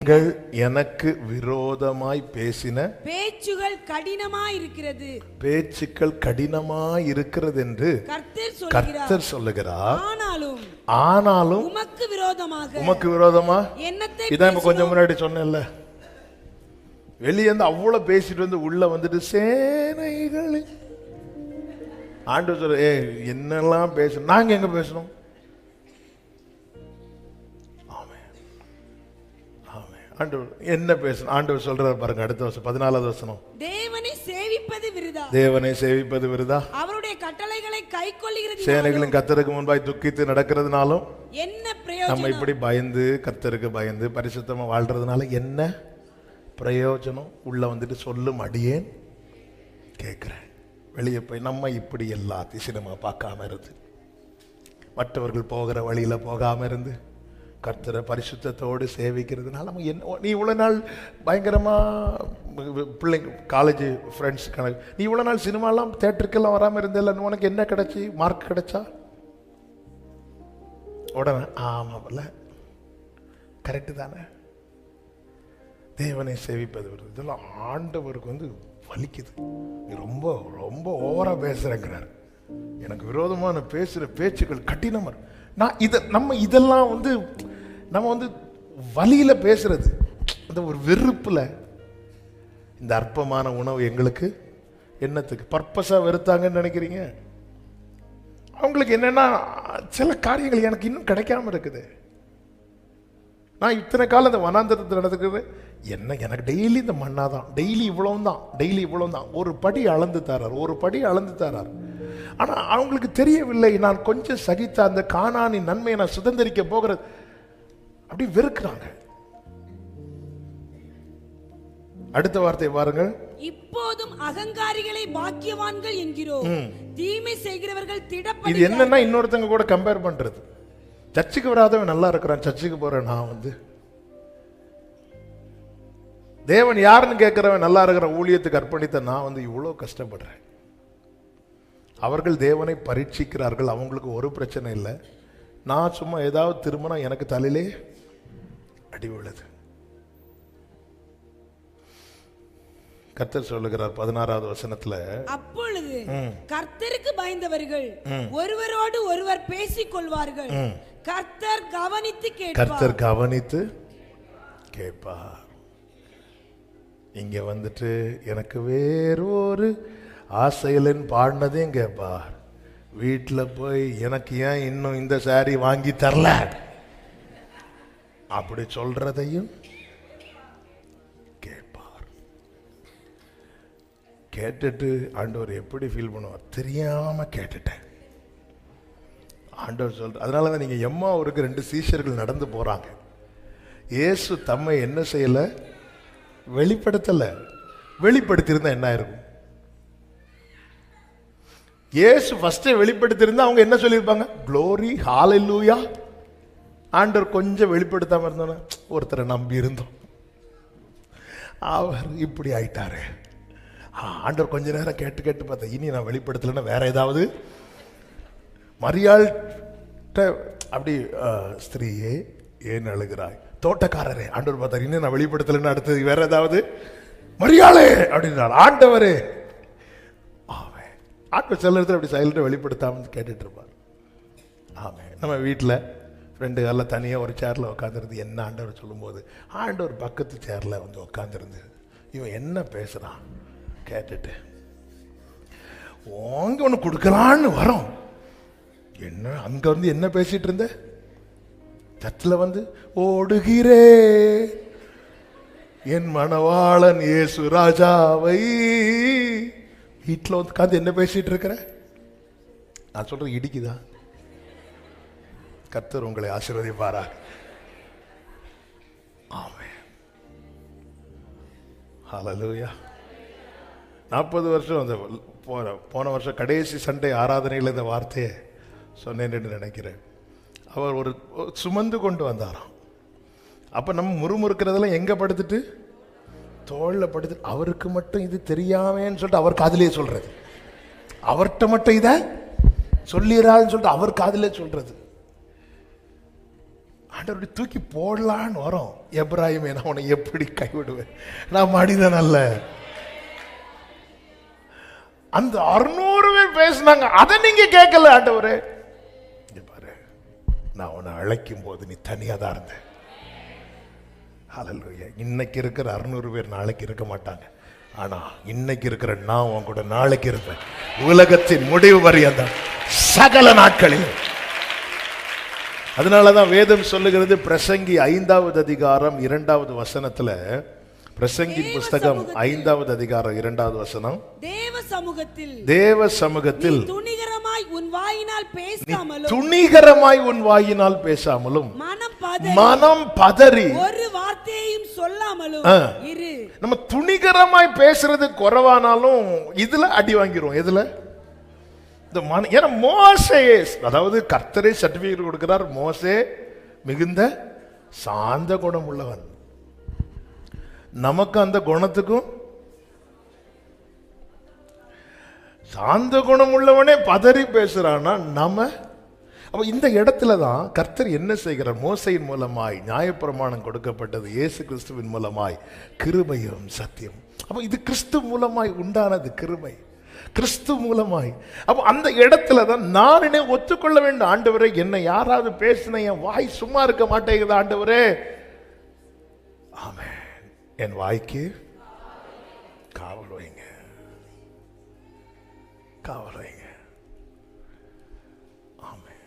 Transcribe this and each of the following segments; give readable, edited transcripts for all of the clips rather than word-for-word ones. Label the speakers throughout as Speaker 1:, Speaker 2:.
Speaker 1: நீங்கள் எனக்கு விரோதமாய் பேசின
Speaker 2: பேச்சுகள் கடினமாய் இருக்கிறது.
Speaker 1: பேச்சுக்கள் கடினமாய் இருக்கிறது என்று கர்த்தர் சொல்லுகிறார். ஆனாலும் உமக்கு விரோதமா
Speaker 2: என்னத்தை
Speaker 1: இதான் கொஞ்சம் முன்னாடி சொன்னேன்ல, வெளியே வந்து அவ்வளவு பேசிட்டு வந்து உள்ள வந்துட்டு சேனைகள் ஆண்டவர் சொல்ற என்னெல்லாம் பேசணும், நாங்க எங்க பேசணும்? என்ன பேசணும்? ஆண்டவர் சொல்றார் பாருங்க, அடுத்த வருஷம் 14வது வசனம்.
Speaker 2: தேவனை சேவிப்பது விருதா,
Speaker 1: தேவனை சேவிப்பது விருதா,
Speaker 2: அவருடைய கட்டளைகளை கைக்கொள்கிறது.
Speaker 1: சேனைகளின் கர்த்தருக்கு முன்பாய் துக்கித்து நடக்கிறதுனாலும்
Speaker 2: என்ன பிரயோஜனம்?
Speaker 1: நம்ம இப்படி பயந்து கர்த்தருக்கு பயந்து பரிசுத்தமா வாழ்றதுனால என்ன பிரயோஜனம்? உள்ள வந்துட்டு சொல்லும் அடியேன் கேட்கிறேன். வெளியே போய் நம்ம இப்படி எல்லாத்தையும் சினிமா பார்க்காம இருந்து, மற்றவர்கள் போகிற வழியில போகாம இருந்து கர்த்தரை பரிசுத்தத்தோடு சேவிக்கிறதுனால நம்ம என்ன? நீ இவ்வளோ நாள் பயங்கரமா பிள்ளைங்க காலேஜ் ஃப்ரெண்ட்ஸ் கணக்கு, நீ இவ்வளோ நாள் சினிமாலாம் தேட்டருக்கெல்லாம் வராமல் இருந்தில்ல, உனக்கு என்ன கிடைச்சி? மார்க் கிடைச்சா உடனே ஆமாம்ல, கரெக்டு தானே? தேவனை சேவிப்பது இதெல்லாம் ஆண்டவருக்கு வந்து வலிக்குது. நீ ரொம்ப ரொம்ப ஓவரா பேசுறேங்கிறார். எனக்கு விரோதமான பேசுற பேச்சுக்கள் கடினமா. நான் நம்ம இதெல்லாம் வந்து நம்ம வந்து வலியில பேசுறது, அந்த ஒரு வெறுப்புல. இந்த அற்பமான உணவு எங்களுக்கு என்னத்துக்கு? பர்பஸா வெறுத்தாங்கன்னு நினைக்கிறீங்க? அவங்களுக்கு என்னன்னா சில காரியங்கள் எனக்கு இன்னும் கிடைக்காம இருக்குது. நான் இத்தனை காலம் இந்த வனாந்தரத்தில் நடந்துக்கிறது என்ன, எனக்கு டெய்லி இந்த மண்ணாதான், டெய்லி இவ்வளவு தான். ஒரு படி அளந்து தரார். ஆனா அவங்களுக்கு தெரியவில்லை, நான் கொஞ்சம் சகித்த அந்த கானானின் நன்மையை நான் சுதந்திரிக்க போகிறது. அப்படி வெறுக்கிறாங்க. அடுத்த வார்த்தை பாருங்கள்.
Speaker 2: இப்போதும் அகங்காரிகளை பாக்கியவான்கள் என்கிறோம், தீமை செய்கிறவர்கள் திடப்படுகிறார்கள்.
Speaker 1: இது என்னன்னா இன்னொருத்தங்க கூட கம்பேர் பண்றது. சர்ச்சுக்கு வராதவன் நல்லா இருக்கிறான், சர்ச்சுக்கு போறேன் நான் வந்து. தேவன் யாருன்னு கேட்கிறவன் நல்லா இருக்கிற ஊழியத்துக்கு அர்ப்பணித்த நான் வந்து இவ்வளவு கஷ்டப்படுறேன். அவர்கள் தேவனை பரீட்சிக்கிறார்கள், அவங்களுக்கு ஒரு பிரச்சனை இல்லை. நான் சும்மா ஏதாவது திரும்பினா எனக்கு தலையிலே அடி விழுது. கர்த்தர் சொல்லுகிறார் 16வது வசனத்துல,
Speaker 2: அப்பொழுது கர்த்தருக்கு பயந்தவர்கள் ஒருவரோடு ஒருவர் பேசிக் கொள்வார்கள், கர்த்தர் கவனித்து கேட்பார். இங்க வந்துட்டு எனக்கு வேறொரு ஆசையிலன் பாடினதையும் கேட்பார். வீட்டில் போய் எனக்கு ஏன் இன்னும் இந்த சாரி வாங்கி தரல அப்படி சொல்றதையும் கேட்பார். கேட்டுட்டு ஆண்டவர் எப்படி ஃபீல் பண்ணுவார்? தெரியாம கேட்டுட்டேன். ஆண்டவர் சொல்ற, அதனாலதான் நீங்க எம்மாவூருக்கு 2 சீஷர்கள் நடந்து போறாங்க. இயேசு தம்மை என்ன செய்யல? வெளிப்படுத்தல. வெளிப்படுத்தியிருந்தா என்ன இருக்கும்? இயேசு ஃபர்ஸ்டே வெளிப்படுத்தியிருந்தா அவங்க என்ன சொல்லியிருப்பாங்க? க்ளோரி, ஹalleluya. ஆண்டவர் கொஞ்சம் வெளிப்படுத்தாம இருந்தோன்னா, ஒருத்தரை நம்பி இருந்தோம், அவர் இப்படி ஆயிட்டாரு. ஆண்டவர் கொஞ்ச நேரம் கேட்டு பார்த்தா, இனி நான் வெளிப்படுத்தலைன்னா வேற ஏதாவது. மரியாள் அப்படி, ஸ்திரீயே ஏன் அழுகிறாய்? தோட்டக்காரரே, ஆண்டவர் பார்த்தார், இன்னும் நான் வெளிப்படுத்தலைன்னு அடுத்தது வேற ஏதாவது. மரியாளே அப்படின்றார் ஆண்டவரே. ஆண்டவர் சில இடத்துல அப்படி சைலண்டாக வெளிப்படுத்தாமல் கேட்டுட்டு இருப்பார். ஆமே, நம்ம வீட்டில் ஃப்ரெண்டு எல்லாம் தனியாக ஒரு சேரில் உட்காந்துருந்து என்ன ஆண்டவர் சொல்லும்போது, ஆண்டவர் பக்கத்து சேரில் வந்து உட்காந்துருந்து இவன் என்ன பேசுகிறான் கேட்டுட்டு ஓங்க ஒன்று கொடுக்கலான்னு வரோம். என்ன அங்கே வந்து என்ன பேசிட்டு இருந்த? சர்ச்சில் வந்து ஓடுகிறே என் மணவாளன் இயேசு ராஜாவை. வீட்டில் வந்து உட்காந்து என்ன பேசிட்டு இருக்கிற? நான் சொல்றது இடிக்குதா? கர்த்தர் உங்களை ஆசீர்வதிப்பாரா? ஆமென். ஹல்லேலூயா. 40 வருஷம் அந்த போன வருஷம் கடைசி சண்டே ஆராதனையில் இந்த வார்த்தையை சொன்னேன்னு நினைக்கிறேன். அவர் ஒரு சுமந்து கொண்டு வந்தாராம். அப்ப நம்ம முறுமுறுக்கிறதெல்லாம் எங்க படுத்துட்டு? தோல்ல படுத்து. அவருக்கு மட்டும் இது தெரியாமேன்னு சொல்லிட்டு அவர் காதிலே சொல்றது, அவர்கிட்ட மட்டும் இத சொல்லிடுறான்னு சொல்லிட்டு அவர் காதிலே சொல்றது.
Speaker 1: ஆண்டவருடைய தூக்கி போடலான்னு வரோம். எப்ராஹிமே, நான் உன்னை எப்படி கைவிடுவேன், நான் மனிதன் அல்ல. அந்த 600 பேர் பேசினாங்க, அதை நீங்க கேட்கல ஆண்டவரே. பாரு, நான் உன்னை அழைக்கும் போது நீ தனியா தான் இருந்த. ஹல்லேலூயா. இன்னைக்கு இருக்கிற 600 பேர் நாளைக்கு இருக்க மாட்டாங்க. ஆனா இன்னைக்கு இருக்கிற நான் உன் கூட நாளைக்கு இருப்பேன், உலகத்தின் முடிவு வரையந்த சகல நாட்களில். அதனாலதான் வேதம் சொல்லுகிறது, பிரசங்கி 5வது அதிகாரம் 2வது வசனத்துல, பிரசங்கின் புஸ்தகம் 5வது அதிகாரம் 2வது வசனம், தேவ சமூகத்தில்
Speaker 3: துணிகரமாய் உன் வாயினால் பேசாமலும்,
Speaker 1: துணிகரமாய் உன் வாயினால் பேசாமலும், மனம் பதறி
Speaker 3: ஒரு வார்த்தையையும் சொல்லாமலும் இரு.
Speaker 1: நம்ம துணிகரமாய் பேசுறது குறைவானாலும் இதுல அடி வாங்கிரும். எதுல? இந்த ஏன்னா மோசே, அதாவது கர்த்தரே சர்டிபிகேட் கொடுக்கிறார், மோசே மிகுந்த சாந்த குணம் உள்ளவன். நமக்கு அந்த குணத்துக்கும், சாந்த குணம் உள்ளவனே பதறி பேசுறான்னா நம்ம. அப்ப இந்த இடத்துல தான் கர்த்தர் என்ன செய்கிறார்? மோசையின் மூலமாய் நியாயப்பிரமாணம் கொடுக்கப்பட்டது, இயேசு கிறிஸ்துவின் மூலமாய் கிருபையும் சத்தியம். அப்ப இது கிறிஸ்து மூலமாய் உண்டானது, கிருபை கிறிஸ்து மூலமாய். அப்ப அந்த இடத்துல தான் நானே ஒத்துக்கொள்ள வேண்டும், ஆண்டவரே என்னை யாராவது பேசின என் வாய் சும்மா இருக்க மாட்டேங்குது ஆண்டவரே. ஆமென். என் வாய்க்கு காவல் வைங்க, காவல் வைங்க. ஆமென்.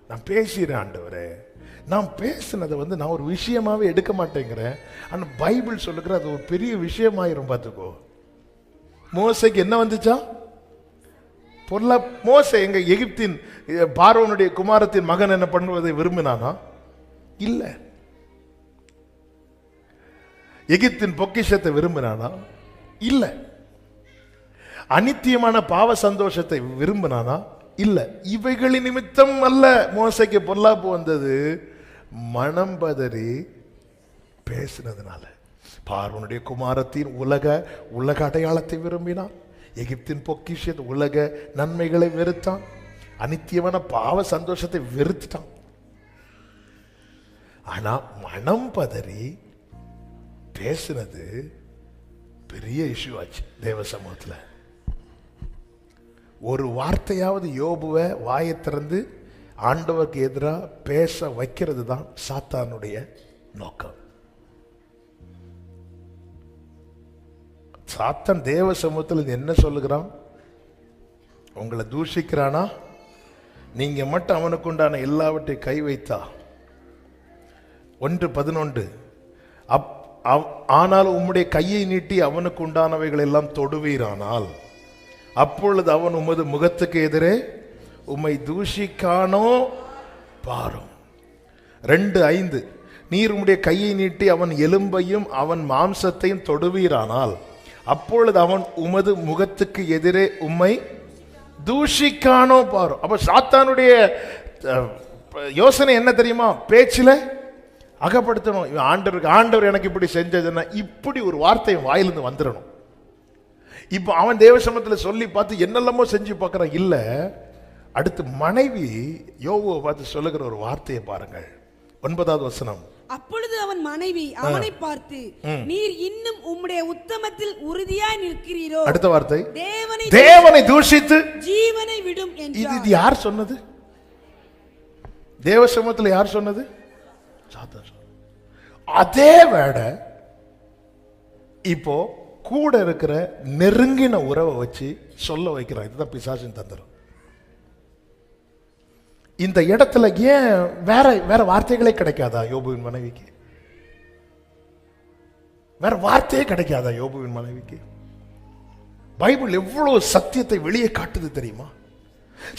Speaker 1: நான் பேசுறேன் ஆண்டவரே, நான் பேசினதை நான் ஒரு விஷயமாவே எடுக்க மாட்டேங்கிறேன். ஆனா பைபிள் சொல்லுகிற அது ஒரு பெரிய விஷயமாயிரும். பார்த்துக்கோ, மோசைக்கு என்ன வந்துச்சா? பொருளா மோசை எங்க எகிப்தின் பார்வோனுடைய குமாரத்தின் மகன் என்ன பண்ணுவதை விரும்பினானா? இல்ல. எகிப்தின் பொக்கிஷத்தை விரும்பினானா? இல்ல. அனித்தியமான பாவ சந்தோஷத்தை விரும்பினானா? இல்ல. இவைகளின் நிமித்தம் அல்ல மோசைக்கு பொல்லாப்பு வந்தது, மனம் பதறி பேசினதுனால. பார்வோனுடைய குமாரத்தின் உலக அடையாளத்தை விரும்பினான், எகிப்தின் பொக்கிஷ உலக நன்மைகளை வெறுத்தான், அனித்தியமான பாவ சந்தோஷத்தை வெறுத்துட்டான். ஆனா மனம் பதறி பேசினது பெரிய இஷ்யூ ஆச்சு தேவ சமூகத்தில். ஒரு வார்த்தையாவது யோபுவை வாயை திறந்து ஆண்டவருக்கு எதிராக பேச வைக்கிறது தான் சாத்தானுடைய நோக்கம். சாத்தான் தேவ சமூகத்தில் என்ன சொல்லுகிறான்? உங்களை தூஷிக்கிறானா, நீங்க மட்டும் அவனுக்கு உண்டான எல்லாவற்றையும் கை வைத்தா. 1:11, ஆனால் உம்முடைய கையை நீட்டி அவனுக்கு உண்டானவைகள் எல்லாம் தொடுவீரானால் அப்பொழுது அவன் உமது முகத்துக்கு எதிரே உம்மை தூஷிக்கானோ பாரும். 2:5, நீர் உம்முடைய கையை நீட்டி அவன் எலும்பையும் அவன் மாம்சத்தையும் தொடுவீரானால் அப்பொழுது அவன் உமது முகத்துக்கு எதிரே உம்மை தூஷிக்கானோ பாரும். அப்ப சாத்தானுடைய யோசனை என்ன தெரியுமா? பேச்சில அகப்படுத்தணும். ஆண்டவர் எனக்கு இப்படி செஞ்சதுன்னா இப்படி ஒரு வார்த்தை வாயிலிருந்து வந்துடணும். இப்ப அவன் தேவசமத்தில் சொல்லி பார்த்து என்னெல்லாமோ செஞ்சு பார்க்கறான். இல்ல, அடுத்து மனைவி யோபுவை பார்த்து சொல்லுகிற ஒரு வார்த்தையை பாருங்கள். 9வது வசனம்.
Speaker 3: அப்பொழுது அவன் மனைவி அவனை பார்த்து, நீர் இன்னும் உம்முடைய உத்தமத்தில் உறுதியாய் நிற்கிறீரோ?
Speaker 1: அடுத்த வார்த்தை,
Speaker 3: தேவனை
Speaker 1: தூஷித்து
Speaker 3: ஜீவனை விடும் என்றார்.
Speaker 1: இது யார் சொன்னது? தேவசமத்தில் யார் சொன்னது? சாத்தான். அதே வேடை இப்போ கூட இருக்கிற நெருங்கின உறவை வச்சு சொல்ல வைக்கிறான். இதுதான் பிசாசின் தந்திரம். இந்த இடத்துல ஏன் வேற வார்த்தைகளே கிடைக்காதா யோபுவின் மனைவிக்கு? வேற வார்த்தையே கிடைக்காதா யோபுவின் மனைவிக்கு? பைபிள் எவ்வளவு சத்தியத்தை வெளியே காட்டுது தெரியுமா?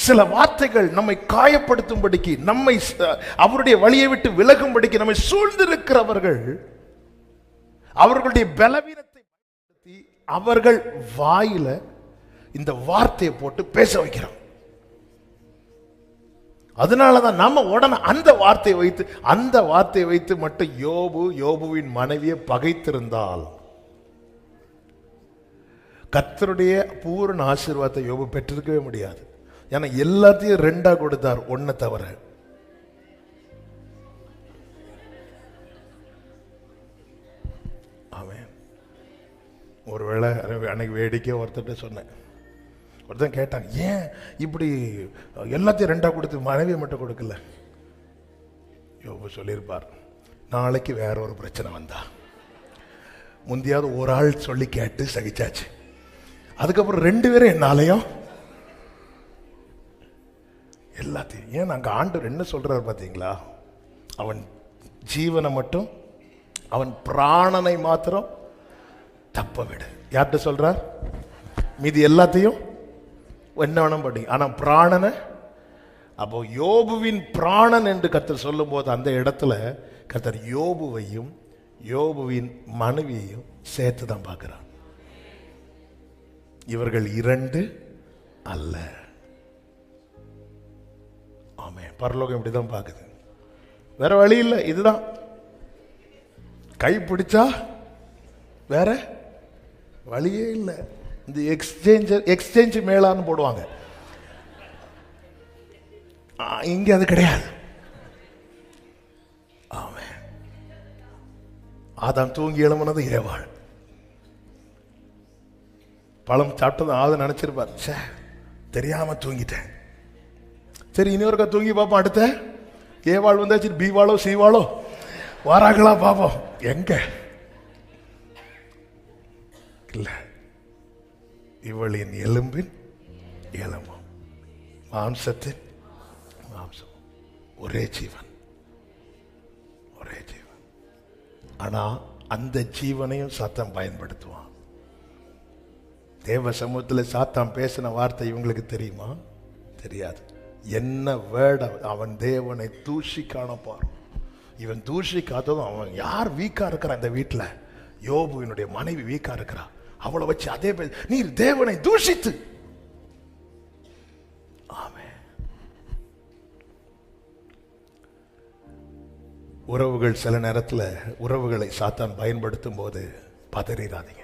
Speaker 1: சில வார்த்தைகள் நம்மை காயப்படுத்தும்படிக்கு, நம்மை அவருடைய வழியை விட்டு விலகும்படிக்கு நம்மை சூழ்ந்திருக்கிறவர்கள் அவர்களுடைய பலவீனத்தை பயன்படுத்தி அவர்கள் வாயில இந்த வார்த்தையை போட்டு பேச வைக்கிறான். அதனாலதான் நம்ம உடனே அந்த வார்த்தையை வைத்து மட்டும் யோபுவின் மனைவியை பகைத்திருந்தால் கர்த்தருடைய பூரண ஆசீர்வாதத்தை யோபு பெற்றிருக்கவே முடியாது. ஏன்னா எல்லாத்தையும் 2 கொடுத்தார், 1 தவிர.
Speaker 2: ஒருவேளை அன்னைக்கு வேடிக்கையாக ஒருத்தர்கிட்ட சொன்னேன். ஒருத்தன் கேட்டான், ஏன் இப்படி எல்லாத்தையும் ரெண்டா கொடுத்து மனைவியை மட்டும் கொடுக்கல? யோபு சொல்லியிருப்பார், நாளைக்கு வேற ஒரு பிரச்சனை வந்தா முந்தியாவது ஒரு ஆள் சொல்லி கேட்டு சகிச்சாச்சு, அதுக்கப்புறம் 2 பேரும் என்னாலையும் எல்லாத்தையும். ஏன் நாங்க ஆண்டவர் என்ன சொல்றாரு பார்த்தீங்களா? அவன் ஜீவனை மட்டும், அவன் பிராணனை மாத்திரம் தப்ப விடு. யார்கிட்ட சொல்றார்? மீதி எல்லாத்தையும் என்ன வேணும் படி, ஆனா பிராணனை. அப்போ யோபுவின் பிராணன் என்று கர்த்தர் சொல்லும் போது அந்த இடத்துல கர்த்தர் யோபுவையும் யோபுவின் மனைவியையும் சேர்த்து தான் பார்க்கிறார். இவர்கள் 2 அல்ல. ஆமே, பரலோகம் இப்படிதான் பார்க்குது, வேற வழி இல்லை. இதுதான் கை பிடிச்சா வேற வழியே இல்லை. இந்த எக்ஸ்சேஞ்ச் மேலான்னு போடுவாங்க, இங்க அது கிடையாது. ஆமே, ஆதாம் தூங்கி எழுமுனது ஏவாள். பழம் சாப்பிட்டது ஆதம் நினைச்சிருப்பார், சே தெரியாம தூங்கிட்டேன், சரி இன்னொருக்கா தூங்கி பார்ப்போம், அடுத்த ஏவாள் வந்தாச்சு, பீவாளோ சீவாளோ வாராங்களா பார்ப்போம். எங்க இல்ல, இவளின் எலும்பின் எலும்பும் மாம்சத்தின் மாம்சம், ஒரே ஜீவன், ஒரே ஜீவன். ஆனா அந்த ஜீவனையும் சாத்தான் பயன்படுத்துவான். தேவ சமூகத்தில் சாத்தான் பேசின வார்த்தை இவங்களுக்கு தெரியுமா? தெரியாது. என்ன வேர்ட்? அவன் தேவனை தூஷிக்கானப்பார். இவன் தூஷிக்காததும், அவன் யார் வீக்கா இருக்கிறான் இந்த வீட்டில்? யோபுவினுடைய மனைவி வீக்கா இருக்கிறா, அவளை வச்சு அதே நீர் தேவனை தூஷித்து. ஆமே, உறவுகள் சில நேரத்தில் உறவுகளை சாத்தான் பயன்படுத்தும் போது பதறிடாதீங்க.